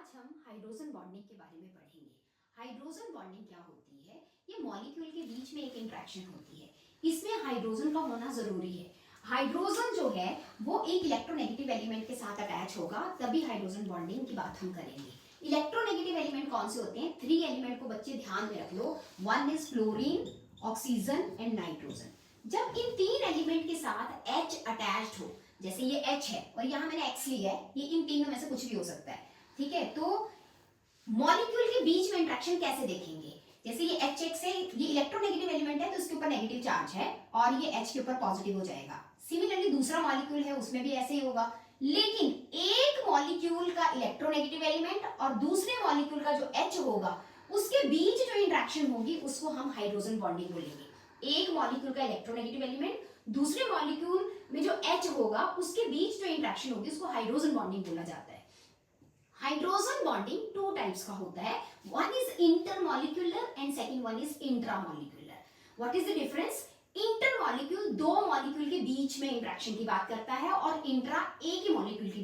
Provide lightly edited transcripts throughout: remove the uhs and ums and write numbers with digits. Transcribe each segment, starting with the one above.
आज हम hydrogen bonding के बारे में पढ़ेंगे। हाइड्रोजन बॉन्डिंग क्या होती है? ये मॉलिक्यूल के बीच में एक इंटरेक्शन होती है। इसमें हाइड्रोजन का होना जरूरी है। हाइड्रोजन जो है वो एक इलेक्ट्रोनेगेटिव एलिमेंट के साथ अटैच होगा, तभी हाइड्रोजन बॉन्डिंग की बात हम करेंगे। इलेक्ट्रोनेगेटिव एलिमेंट कौन से होते हैं? 3 एलिमेंट को बच्चे ध्यान में रख लो। One is fluorine, oxygen and nitrogen. जब इन 3 एलिमेंट के साथ H अटैच्ड हो, जैसे ये H है और यहाँ मैंने X लिया है, ये इन तीनों में से कुछ भी हो सकता है, ठीक है। तो मॉलिक्यूल के बीच में इंटरेक्शन कैसे देखेंगे? जैसे ये HX है, ये इलेक्ट्रोनेगेटिव एलिमेंट है तो इसके ऊपर नेगेटिव चार्ज है और ये H के ऊपर पॉजिटिव हो जाएगा। सिमिलरली दूसरा मॉलिक्यूल है, उसमें भी ऐसे ही होगा। लेकिन एक मॉलिक्यूल का इलेक्ट्रोनेगेटिव एलिमेंट और दूसरे मॉलिक्यूल का जो H होगा, उसके बीच जो इंटरेक्शन होगी उसको हम हाइड्रोजन बॉन्डिंग बोलेंगे। एक मॉलिक्यूल का इलेक्ट्रोनेगेटिव एलिमेंट दूसरे मॉलिक्यूल में जो H होगा उसके बीच जो इंटरेक्शन होगी उसको हाइड्रोजन बॉन्डिंग बोला जाता है। हाइड्रोजन बॉन्डिंग 2 टाइप्स का होता है। One is intermolecular and second one is intramolecular. What is the difference? Intermolecule 2 molecule के बीच में इंटरेक्शन की बात करता है और इंट्रा एक ही मॉलिक्यूल के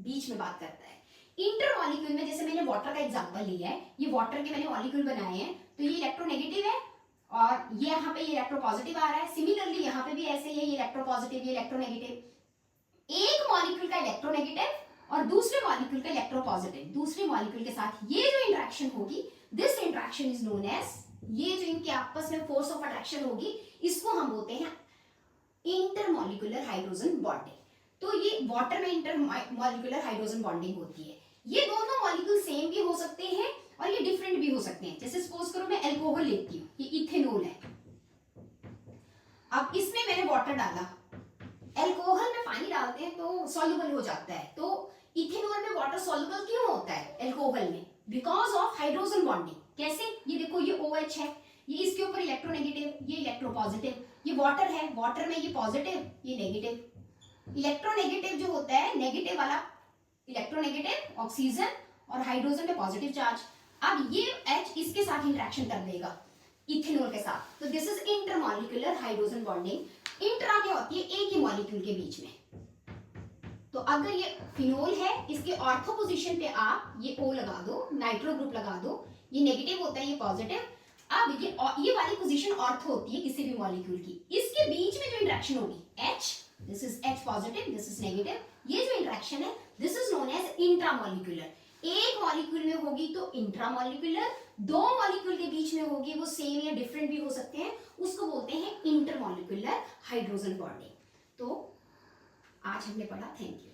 बीच में बात करता है। इंटरमॉलिक्यूल में जैसे मैंने वाटर का एग्जांपल लिया है, ये वाटर के मैंने मॉलिक्यूल बनाए हैं, तो ये इलेक्ट्रोनेगेटिव है और ये यहाँ पे ये इलेक्ट्रोपॉजिटिव आ रहा है। सिमिलरली यहाँ पे भी ऐसे ही है, ये इलेक्ट्रोपॉजिटिव, ये इलेक्ट्रोनेगेटिव। एक मॉलिक्यूल का इलेक्ट्रोनेगेटिव और दूसरे मॉलिक्यूल का इलेक्ट्रोपॉजिटिव, दूसरे मॉलिक्यूल के साथ ये जो इंटरेक्शन होगी, this interaction is known as, ये जो इनके आपस में फोर्स ऑफ अट्रैक्शन होगी, इसको हम बोलते हैं इंटरमॉलिक्यूलर हाइड्रोजन बॉन्डिंग। तो ये वाटर में इंटरमॉलिक्यूलर हाइड्रोजन बॉन्डिंग होती है। ये दोनों मॉलिक्यूल सेम भी हो सकते हैं और ये डिफरेंट भी हो सकते हैं। जैसे सपोज करो मैं अल्कोहल लेती हूँ, ये इथेनॉल है, अब इसमें मैंने वाटर डाला। अल्कोहल में पानी डालते हैं तो सॉल्युबल हो जाता है, तो इथेनॉल में वाटर सॉल्युबल क्यों होता है अल्कोहल में? Because of hydrogen bonding. कैसे? ये देखो, ये OH है, ये इसके ऊपर इलेक्ट्रोनेगेटिव, ये इलेक्ट्रोपॉजिटिव, ये वाटर है, वाटर में ये पॉजिटिव, ये नेगेटिव। इलेक्ट्रोनेगेटिव जो होता है, नेगेटिव वाला इलेक्ट्रोनेगेटिव, ऑक्सीजन और हाइड्रोजन पे पॉजिटिव चार्ज। अब ये H इसके साथ इंटरेक्शन कर देगा इथेनॉल के साथ, तो this is intermolecular hydrogen bonding. Intra क्या होती है? एक ही मॉलिक्यूल के बीच में। तो अगर ये फिनोल है, इसके ऑर्थो पोजीशन पे आप ये O लगा दो, नाइट्रो ग्रुप लगा दो, ये नेगेटिव होता है, ये पॉजिटिव। अब ये वाली पोजीशन ऑर्थो होती है किसी भी मॉलिक्यूल की। इसके बीच में जो इंटरेक्शन होगी H, this is H positive, this is negative, ये जो इंटरेक्शन है this is known as intramolecular. एक मॉलिक्यूल में होगी तो इंट्रामॉलिक्यूलर, 2 मॉलिक्यूल के बीच में होगी, वो सेम या डिफरेंट भी हो सकते हैं, उसको बोलते हैं इंटरमॉलिक्यूलर हाइड्रोजन बॉन्डिंग। तो आज हमने पढ़ा। Thank you.